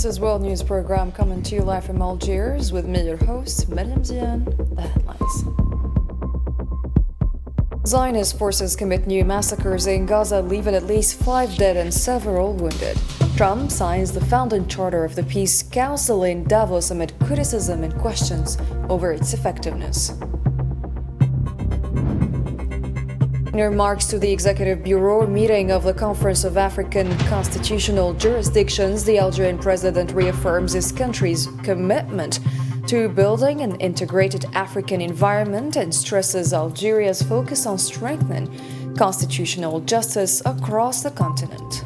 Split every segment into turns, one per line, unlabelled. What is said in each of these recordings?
This is World News Program coming to you live from Algiers with me, your host, Mariam Zian. The headlines. Zionist forces commit new massacres in Gaza, leaving at least 5 dead and several wounded. Trump signs the founding charter of the Peace Council in Davos amid criticism and questions over its effectiveness. In remarks to the Executive Bureau meeting of the Conference of African Constitutional Jurisdictions, the Algerian president reaffirms his country's commitment to building an integrated African environment and stresses Algeria's focus on strengthening constitutional justice across the continent.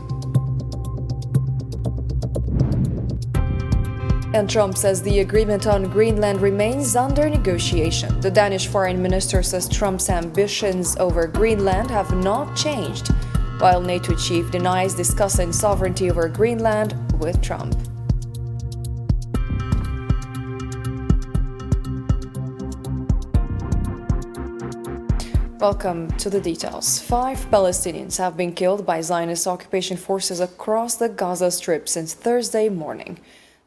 And Trump says the agreement on Greenland remains under negotiation. The Danish foreign minister says Trump's ambitions over Greenland have not changed, while NATO chief denies discussing sovereignty over Greenland with Trump. Welcome to the details. 5 Palestinians have been killed by Zionist occupation forces across the Gaza Strip since Thursday morning.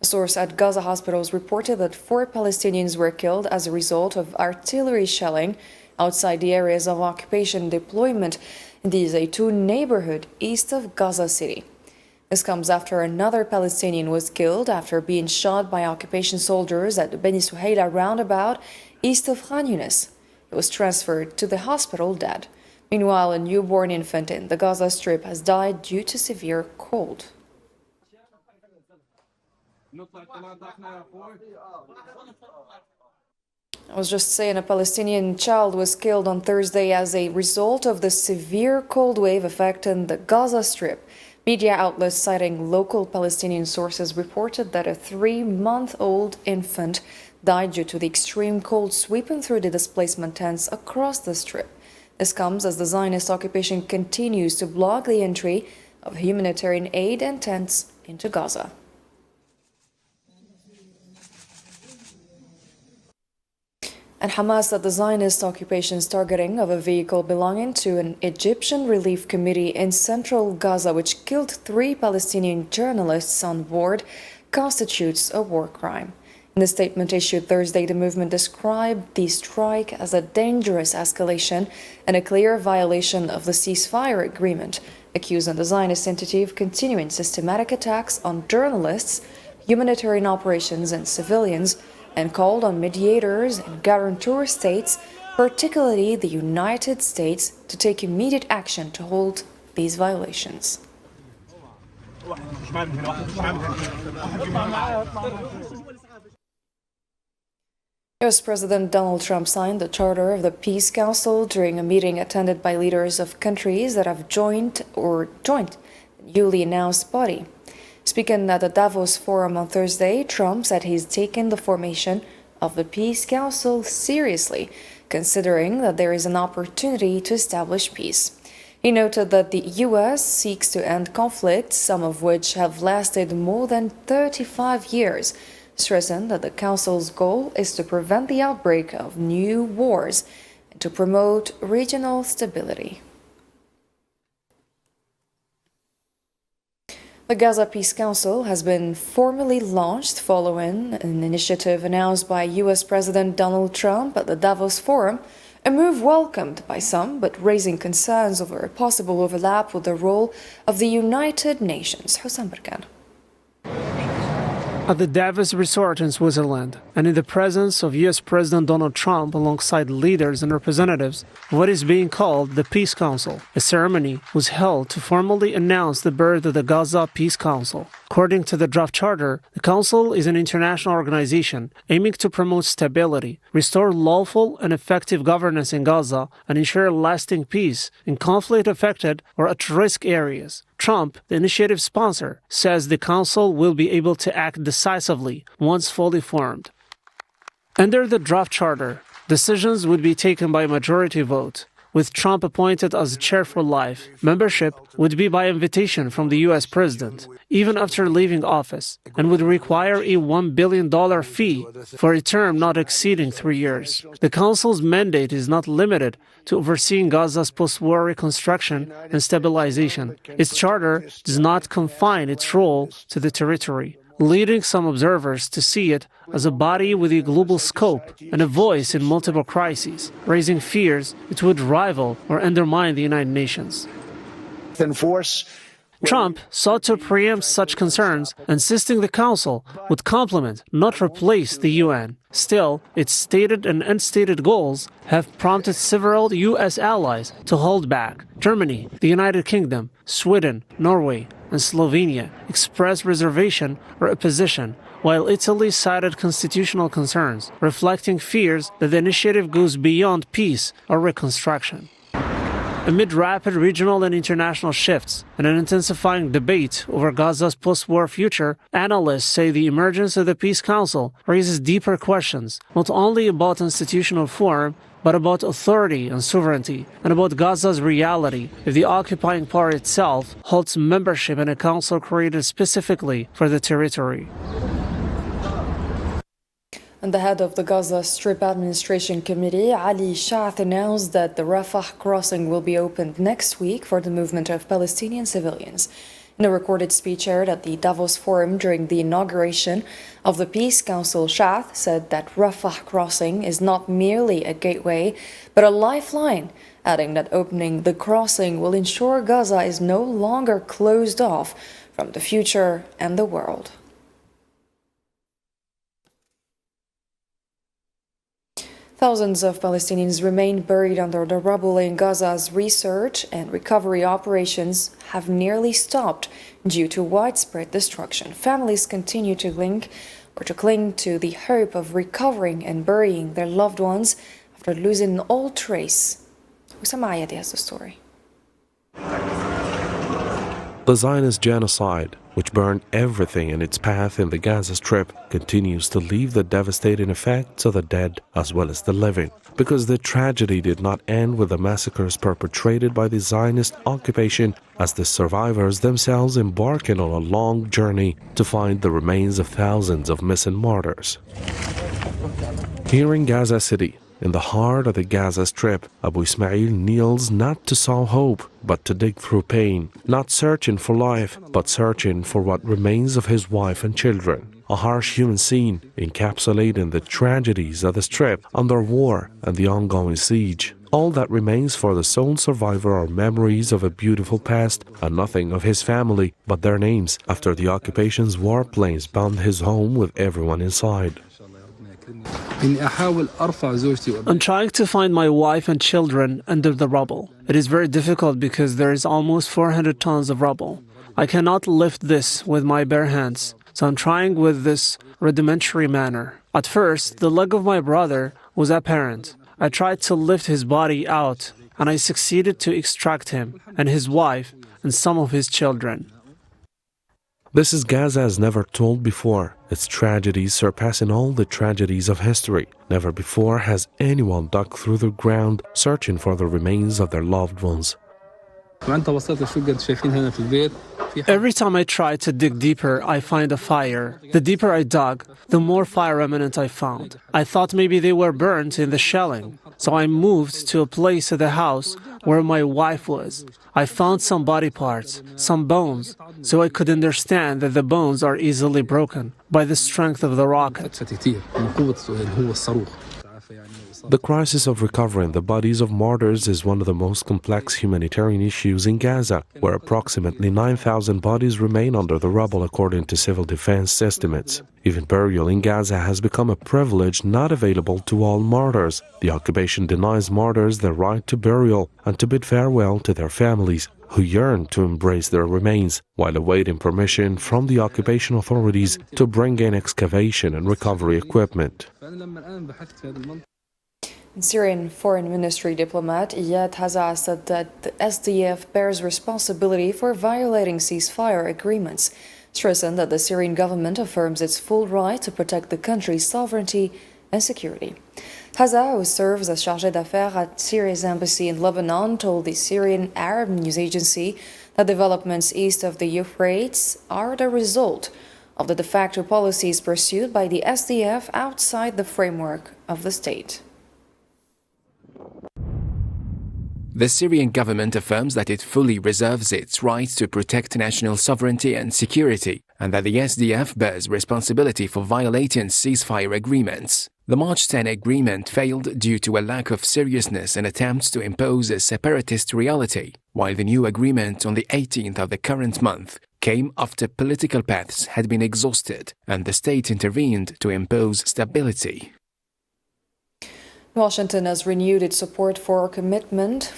A source at Gaza hospitals reported that 4 Palestinians were killed as a result of artillery shelling outside the areas of occupation deployment in the Zaytun neighborhood east of Gaza City. This comes after another Palestinian was killed after being shot by occupation soldiers at the Beni Suhaila roundabout east of Khan Yunis. He was transferred to the hospital dead. Meanwhile, a newborn infant in the Gaza Strip has died due to severe cold. I was just saying, a Palestinian child was killed on Thursday as a result of the severe cold wave affecting the Gaza Strip. Media outlets citing local Palestinian sources reported that a 3-month-old infant died due to the extreme cold sweeping through the displacement tents across the Strip. This comes as the Zionist occupation continues to block the entry of humanitarian aid and tents into Gaza. And Hamas said the Zionist occupation's targeting of a vehicle belonging to an Egyptian relief committee in central Gaza, which killed 3 Palestinian journalists on board, constitutes a war crime. In a statement issued Thursday, the movement described the strike as a dangerous escalation and a clear violation of the ceasefire agreement, accusing the Zionist entity of continuing systematic attacks on journalists, humanitarian operations, and civilians, and called on mediators and guarantor states, particularly the United States, to take immediate action to halt these violations. US President Donald Trump signed the charter of the Peace Council during a meeting attended by leaders of countries that have joined the newly announced body. Speaking at the Davos Forum on Thursday, Trump said he's taken the formation of the Peace Council seriously, considering that there is an opportunity to establish peace. He noted that the U.S. seeks to end conflicts, some of which have lasted more than 35 years, stressing that the Council's goal is to prevent the outbreak of new wars and to promote regional stability. The Gaza Peace Council has been formally launched following an initiative announced by U.S. President Donald Trump at the Davos Forum, a move welcomed by some but raising concerns over a possible overlap with the role of the United Nations. Hussam Barkan.
At the Davos Resort in Switzerland, and in the presence of U.S. President Donald Trump alongside leaders and representatives of what is being called the Peace Council, a ceremony was held to formally announce the birth of the Gaza Peace Council. According to the draft charter, the Council is an international organization aiming to promote stability, restore lawful and effective governance in Gaza, and ensure lasting peace in conflict-affected or at-risk areas. Trump, the initiative's sponsor, says the Council will be able to act decisively once fully formed. Under the draft charter, decisions would be taken by majority vote. With Trump appointed as chair for life, membership would be by invitation from the U.S. president, even after leaving office, and would require a $1 billion fee for a term not exceeding 3 years. The Council's mandate is not limited to overseeing Gaza's post-war reconstruction and stabilization. Its charter does not confine its role to the territory, leading some observers to see it as a body with a global scope and a voice in multiple crises, raising fears it would rival or undermine the United Nations. Trump sought to preempt such concerns, insisting the Council would complement, not replace, the UN. Still, its stated and unstated goals have prompted several U.S. allies to hold back. Germany, the United Kingdom, Sweden, Norway, and Slovenia expressed reservation or opposition, while Italy cited constitutional concerns, reflecting fears that the initiative goes beyond peace or reconstruction. Amid rapid regional and international shifts and an intensifying debate over Gaza's post-war future, analysts say the emergence of the Peace Council raises deeper questions, not only about institutional form, but about authority and sovereignty, and about Gaza's reality if the occupying power itself holds membership in a council created specifically for the territory.
And the head of the Gaza Strip Administration Committee, Ali Shaath, announced that the Rafah crossing will be opened next week for the movement of Palestinian civilians. In a recorded speech aired at the Davos Forum during the inauguration of the Peace Council, Shaath said that Rafah crossing is not merely a gateway, but a lifeline, adding that opening the crossing will ensure Gaza is no longer closed off from the future and the world. Thousands of Palestinians remain buried under the rubble in Gaza's research and recovery operations have nearly stopped due to widespread destruction. Families continue to cling to the hope of recovering and burying their loved ones after losing all trace. Usama Ayadi has the story.
The Zionist genocide, which burned everything in its path in the Gaza Strip, continues to leave the devastating effects of the dead as well as the living, because the tragedy did not end with the massacres perpetrated by the Zionist occupation, as the survivors themselves embarking on a long journey to find the remains of thousands of missing martyrs. Here in Gaza City, in the heart of the Gaza Strip, Abu Ismail kneels not to sow hope, but to dig through pain, not searching for life, but searching for what remains of his wife and children. A harsh human scene encapsulating the tragedies of the Strip under war and the ongoing siege. All that remains for the sole survivor are memories of a beautiful past and nothing of his family but their names after the occupation's warplanes bombed his home with everyone inside.
I'm trying to find my wife and children under the rubble. It is very difficult because there is almost 400 tons of rubble. I cannot lift this with my bare hands, so I'm trying with this rudimentary manner. At first, the leg of my brother was apparent. I tried to lift his body out, and I succeeded to extract him and his wife and some of his children.
This is Gaza as never told before, its tragedies surpassing all the tragedies of history. Never before has anyone dug through the ground searching for the remains of their loved ones.
Every time I try to dig deeper, I find a fire. The deeper I dug, the more fire remnants I found. I thought maybe they were burnt in the shelling, so I moved to a place of the house where my wife was. I found some body parts, some bones, so I could understand that the bones are easily broken by the strength of the rocket.
The crisis of recovering the bodies of martyrs is one of the most complex humanitarian issues in Gaza, where approximately 9,000 bodies remain under the rubble according to civil defense estimates. Even burial in Gaza has become a privilege not available to all martyrs. The occupation denies martyrs their right to burial and to bid farewell to their families, who yearn to embrace their remains, while awaiting permission from the occupation authorities to bring in excavation and recovery equipment.
Syrian Foreign Ministry diplomat Iyad Hazza said that the SDF bears responsibility for violating ceasefire agreements, stressing that the Syrian government affirms its full right to protect the country's sovereignty and security. Hazza, who serves as chargé d'affaires at Syria's embassy in Lebanon, told the Syrian Arab news agency that developments east of the Euphrates are the result of the de facto policies pursued by the SDF outside the framework of the state.
The Syrian government affirms that it fully reserves its right to protect national sovereignty and security and that the SDF bears responsibility for violating ceasefire agreements. The March 10 agreement failed due to a lack of seriousness in attempts to impose a separatist reality, while the new agreement on the 18th of the current month came after political paths had been exhausted and the state intervened to impose stability.
Washington has renewed its support for commitment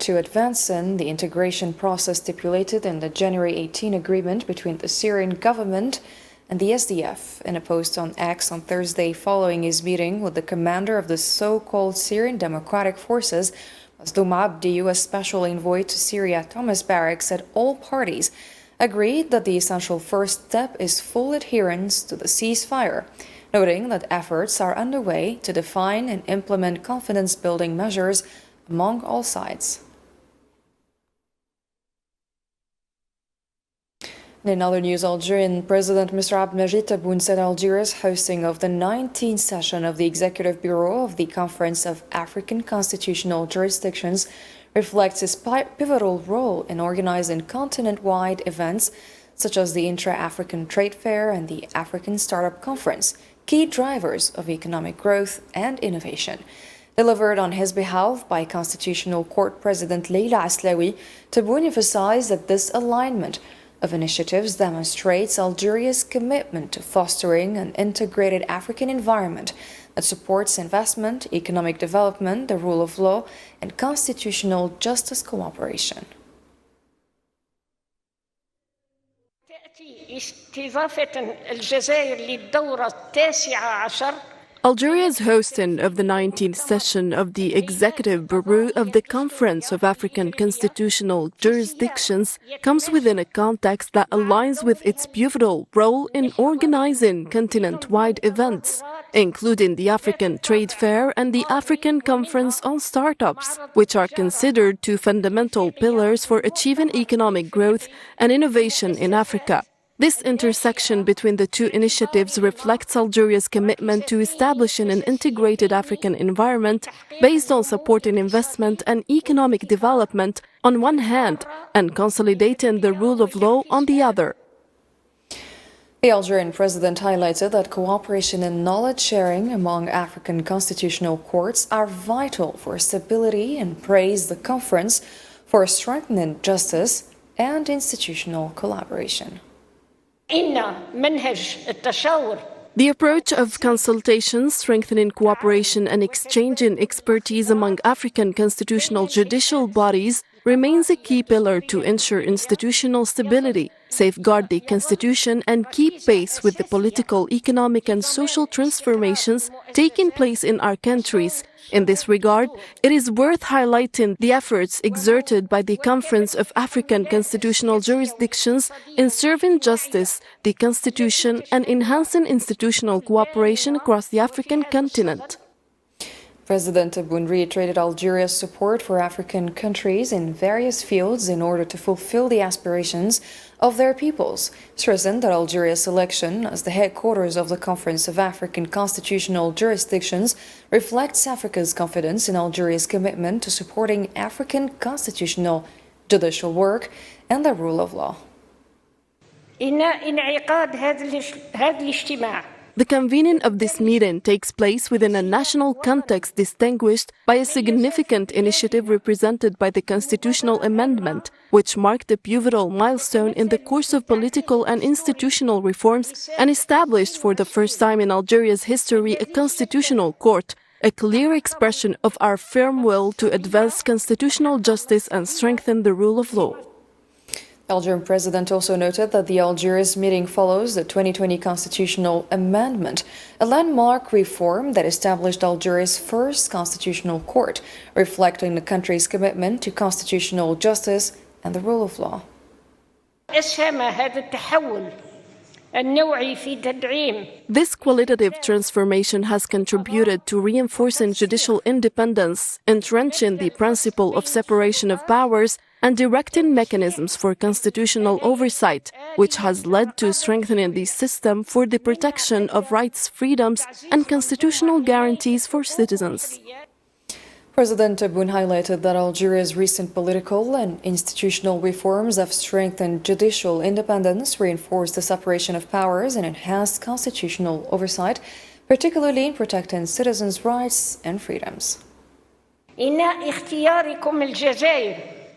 to advancing the integration process stipulated in the January 18 agreement between the Syrian government and the SDF. In a post on X on Thursday following his meeting with the commander of the so-called Syrian Democratic Forces, Mazloum Abdi, U.S. Special Envoy to Syria Thomas Barrack, said all parties agreed that the essential first step is full adherence to the ceasefire, noting that efforts are underway to define and implement confidence-building measures among all sides. In other news, Algerian President Mr. Abdelmajid Tebboune said Algeria's hosting of the 19th session of the Executive Bureau of the Conference of African Constitutional Jurisdictions reflects his pivotal role in organizing continent-wide events such as the Intra-African Trade Fair and the African Startup Conference, key drivers of economic growth and innovation. Delivered on his behalf by Constitutional Court President Leila Aslaoui, Tebboune emphasized that this alignment of initiatives demonstrates Algeria's commitment to fostering an integrated African environment that supports investment, economic development, the rule of law, and constitutional justice cooperation.
استضافة الجزائر للدورة التاسعة عشر.
Algeria's hosting of the 19th session of the Executive Bureau of the Conference of African Constitutional Jurisdictions comes within a context that aligns with its pivotal role in organizing continent-wide events, including the African Trade Fair and the African Conference on Startups, which are considered two fundamental pillars for achieving economic growth and innovation in Africa. This intersection between the two initiatives reflects Algeria's commitment to establishing an integrated African environment based on supporting investment and economic development on one hand and consolidating the rule of law on the other.
The Algerian president highlighted that cooperation and knowledge sharing among African constitutional courts are vital for stability and praised the conference for strengthening justice and institutional collaboration.
The approach of consultation, strengthening cooperation and exchanging expertise among African constitutional judicial bodies remains a key pillar to ensure institutional stability, safeguard the constitution, and keep pace with the political, economic, and social transformations taking place in our countries. In this regard, it is worth highlighting the efforts exerted by the Conference of African Constitutional Jurisdictions in serving justice, the Constitution, and enhancing institutional cooperation across the African continent.
President Tebboune reiterated Algeria's support for African countries in various fields in order to fulfill the aspirations of their peoples, stressing that Algeria's selection as the headquarters of the Conference of African Constitutional Jurisdictions reflects Africa's confidence in Algeria's commitment to supporting African constitutional judicial work and the rule of law.
The convening of this meeting takes place within a national context distinguished by a significant initiative represented by the constitutional amendment, which marked a pivotal milestone in the course of political and institutional reforms and established for the first time in Algeria's history a constitutional court, a clear expression of our firm will to advance constitutional justice and strengthen the rule of law.
The Algerian president also noted that the Algiers meeting follows the 2020 constitutional amendment, a landmark reform that established Algeria's first constitutional court, reflecting the country's commitment to constitutional justice and the rule of law.
This qualitative transformation has contributed to reinforcing judicial independence, entrenching the principle of separation of powers, and directing mechanisms for constitutional oversight, which has led to strengthening the system for the protection of rights, freedoms, and constitutional guarantees for citizens.
President Tebboune highlighted that Algeria's recent political and institutional reforms have strengthened judicial independence, reinforced the separation of powers, and enhanced constitutional oversight, particularly in protecting citizens' rights and freedoms.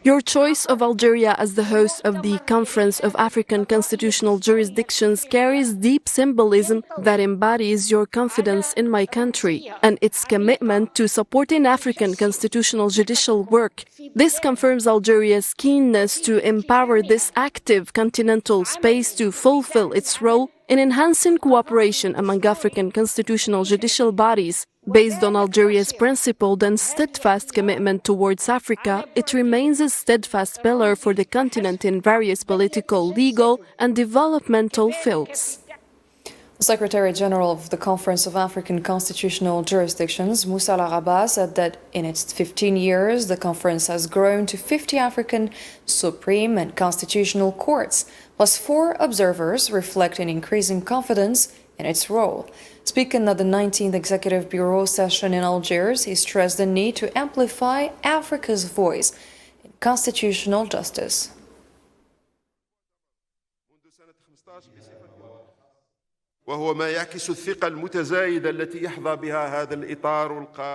Your choice of Algeria as the host of the Conference of African Constitutional Jurisdictions carries deep symbolism that embodies your confidence in my country and its commitment to supporting African constitutional judicial work. This confirms Algeria's keenness to empower this active continental space to fulfill its role in enhancing cooperation among African constitutional judicial bodies. Based on Algeria's principled and steadfast commitment towards Africa, it remains a steadfast pillar for the continent in various political, legal, and developmental fields.
The Secretary General of the Conference of African Constitutional Jurisdictions, Moussa Al-Araba, said that in its 15 years, the conference has grown to 50 African supreme and constitutional courts, plus 4 observers, reflecting increasing confidence in its role. Speaking at the 19th Executive Bureau session in Algiers, he stressed the need to amplify Africa's voice in constitutional justice.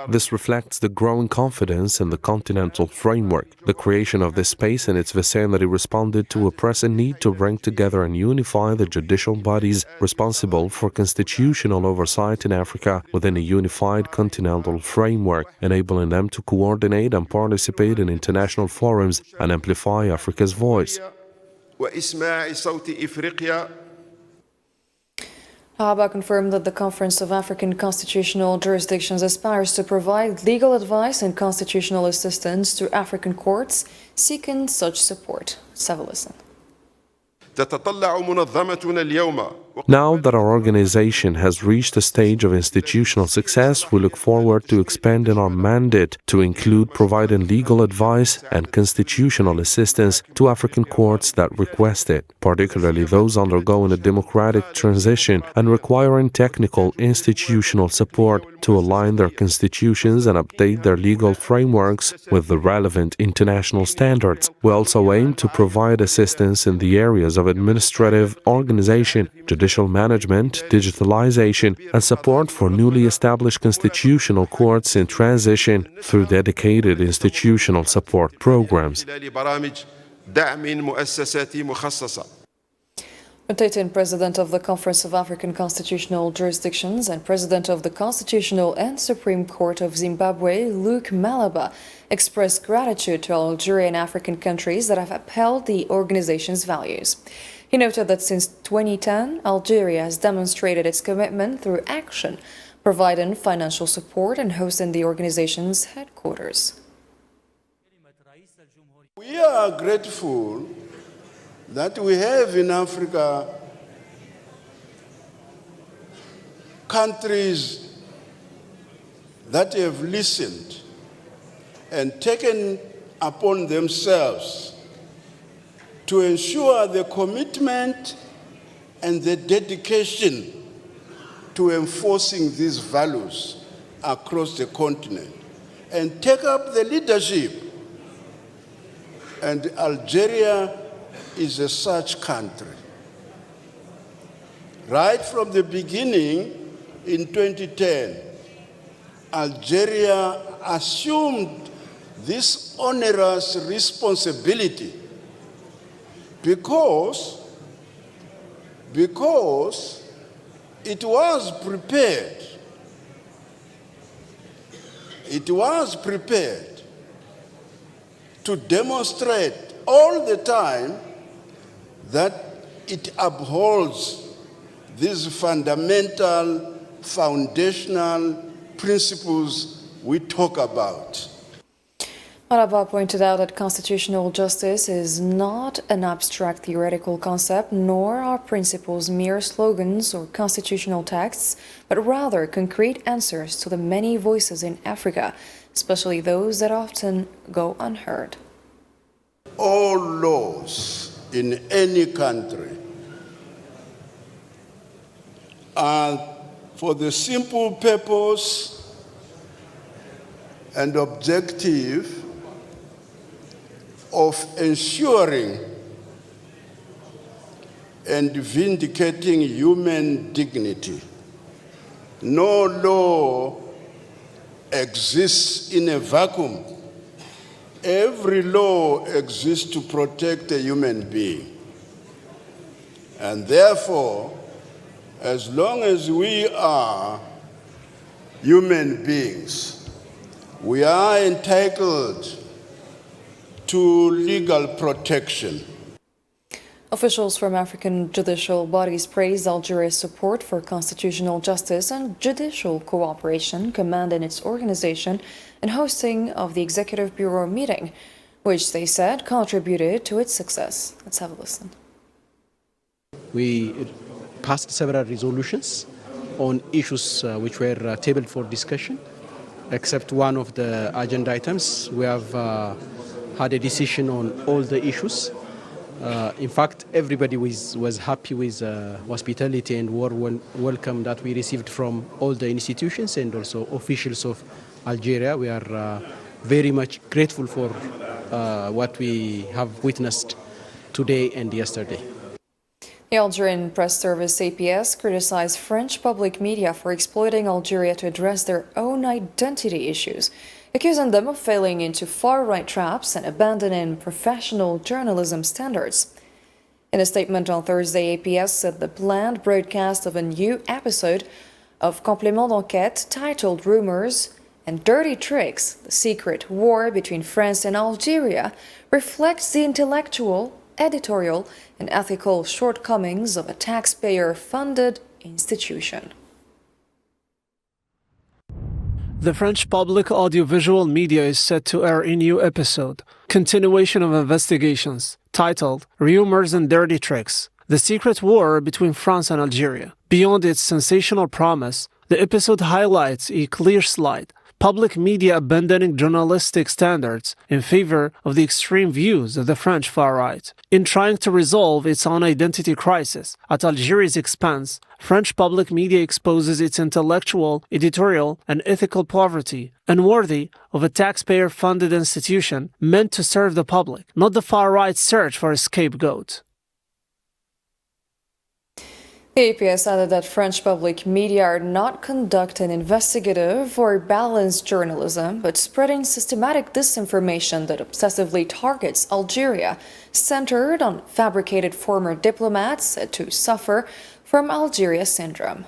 This reflects the growing confidence in the continental framework. The creation of this space and its vicinity responded to a pressing need to bring together and unify the judicial bodies responsible for constitutional oversight in Africa within a unified continental framework, enabling them to coordinate and participate in international forums and amplify Africa's voice.
Araba confirmed that the Conference of African Constitutional Jurisdictions aspires to provide legal advice and constitutional assistance to African courts seeking such support. Let's have a listen.
Now that our organization has reached a stage of institutional success, we look forward to expanding our mandate to include providing legal advice and constitutional assistance to African courts that request it, particularly those undergoing a democratic transition and requiring technical institutional support to align their constitutions and update their legal frameworks with the relevant international standards. We also aim to provide assistance in the areas of administrative organization, judicial management, digitalization, and support for newly established constitutional courts in transition through dedicated institutional support programs.
Rotating President of the Conference of African Constitutional Jurisdictions and President of the Constitutional and Supreme Court of Zimbabwe, Luke Malaba, expressed gratitude to Algeria and African countries that have upheld the organization's values. He noted that since 2010, Algeria has demonstrated its commitment through action, providing financial support and hosting the organization's headquarters.
We are grateful that we have in Africa countries that have listened and taken upon themselves to ensure the commitment and the dedication to enforcing these values across the continent and take up the leadership. And Algeria is a such country. Right from the beginning in 2010, Algeria assumed this onerous responsibility because it was prepared. It was prepared to demonstrate all the time that it upholds these fundamental, foundational principles we talk about.
Araba pointed out that constitutional justice is not an abstract theoretical concept, nor are principles mere slogans or constitutional texts, but rather concrete answers to the many voices in Africa, especially those that often go unheard.
All laws in any country are for the simple purpose and objective of ensuring and vindicating human dignity. No law exists in a vacuum. Every law exists to protect a human being. And therefore, as long as we are human beings, we are entitled to legal protection.
Officials from African judicial bodies praised Algeria's support for constitutional justice and judicial cooperation, commanding its organization and hosting of the Executive Bureau meeting, which they said contributed to its success. Let's have a listen.
We passed several resolutions on issues which were tabled for discussion, except one of the agenda items. We have had a decision on all the issues. In fact, everybody was happy with hospitality and warm welcome that we received from all the institutions and also officials of Algeria. We are very much grateful for what we have witnessed today and yesterday.
The Algerian press service APS criticized French public media for exploiting Algeria to address their own identity issues, accusing them of falling into far-right traps and abandoning professional journalism standards. In a statement on Thursday, APS said the planned broadcast of a new episode of Complément d'Enquête titled Rumors and Dirty Tricks, the secret war between France and Algeria, reflects the intellectual, editorial, and ethical shortcomings of a taxpayer-funded institution.
The French public audiovisual media is set to air a new episode, continuation of investigations, titled Rumors and Dirty Tricks, the secret war between France and Algeria. Beyond its sensational promise, the episode highlights a clear slide, public media abandoning journalistic standards in favor of the extreme views of the French far right. In trying to resolve its own identity crisis at Algeria's expense, French public media exposes its intellectual, editorial, and ethical poverty, unworthy of a taxpayer-funded institution meant to serve the public, not the far right's search for a scapegoat.
The APS added that French public media are not conducting investigative or balanced journalism, but spreading systematic disinformation that obsessively targets Algeria, centered on fabricated former diplomats said to suffer from Algeria syndrome.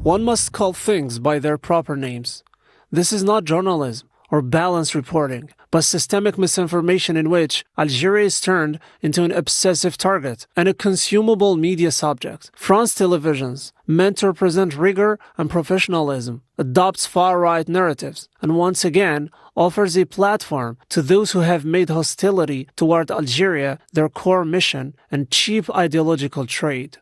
One must call things by their proper names. This is not journalism or balanced reporting, but systemic misinformation in which Algeria is turned into an obsessive target and a consumable media subject. France televisions, meant to represent rigor and professionalism, adopts far-right narratives and once again offers a platform to those who have made hostility toward Algeria their core mission and cheap ideological trade.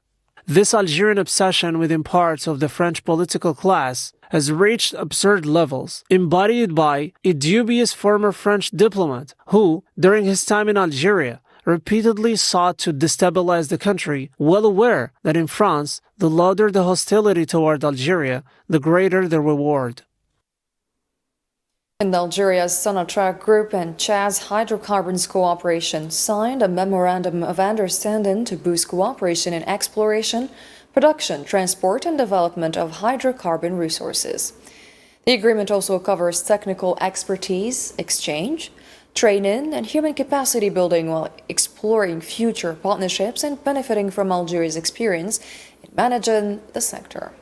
This Algerian obsession within parts of the French political class has reached absurd levels, embodied by a dubious former French diplomat who, during his time in Algeria, repeatedly sought to destabilize the country, well aware that in France, the louder the hostility toward Algeria, the greater the reward.
And Algeria's Sonatrach Group and Chad's Hydrocarbons Cooperation signed a memorandum of understanding to boost cooperation in exploration, production, transport, and development of hydrocarbon resources. The agreement also covers technical expertise, exchange, training, and human capacity building while exploring future partnerships and benefiting from Algeria's experience in managing the sector.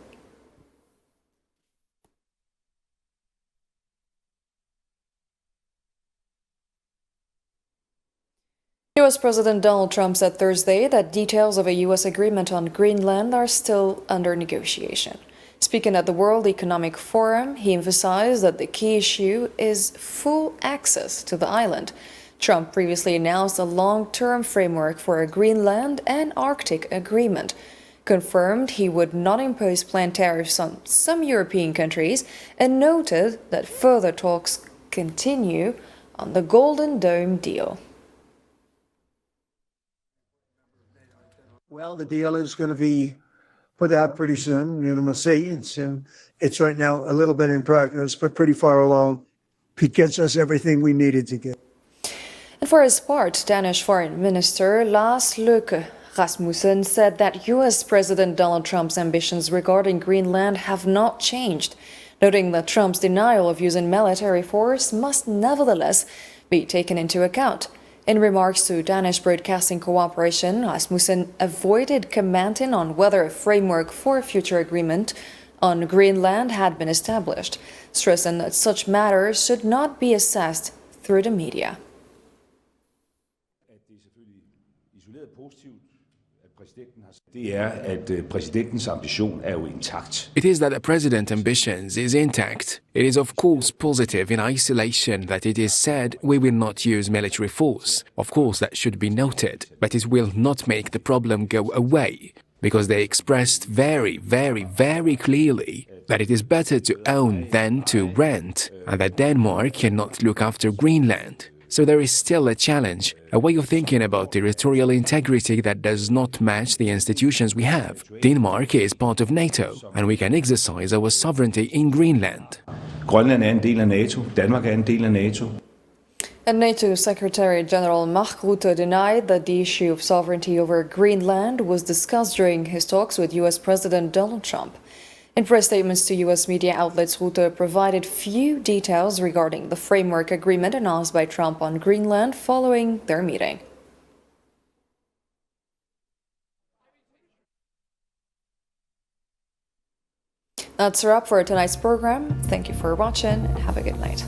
U.S. President Donald Trump said Thursday that details of a U.S. agreement on Greenland are still under negotiation. Speaking at the World Economic Forum, he emphasized that the key issue is full access to the island. Trump previously announced a long-term framework for a Greenland and Arctic agreement, confirmed he would not impose planned tariffs on some European countries, and noted that further talks continue on the Golden Dome deal.
Well, the deal is going to be put out pretty soon. We'll see. It's right now a little bit in progress, but pretty far along. It gets us everything we needed to get.
And for his part, Danish Foreign Minister Lars Løkke Rasmussen said that US President Donald Trump's ambitions regarding Greenland have not changed, noting that Trump's denial of using military force must nevertheless be taken into account. In remarks to Danish Broadcasting Cooperation, Rasmussen avoided commenting on whether a framework for a future agreement on Greenland had been established, stressing that such matters should not be assessed through the media.
It is that the president's ambitions is intact. It is of course positive in isolation that it is said we will not use military force. Of course that should be noted, but it will not make the problem go away, because they expressed very clearly that it is better to own than to rent, and that Denmark cannot look after Greenland. So there is still a challenge, a way of thinking about territorial integrity that does not match the institutions we have. Denmark is part of NATO, and we can exercise our sovereignty in Greenland.
Grønland en del af NATO. Danmark en del af NATO.
And NATO Secretary General Mark Rutte denied that the issue of sovereignty over Greenland was discussed during his talks with US President Donald Trump. In press statements to US media outlets, Rutte provided few details regarding the framework agreement announced by Trump on Greenland following their meeting. That's a wrap for tonight's program. Thank you for watching and have a good night.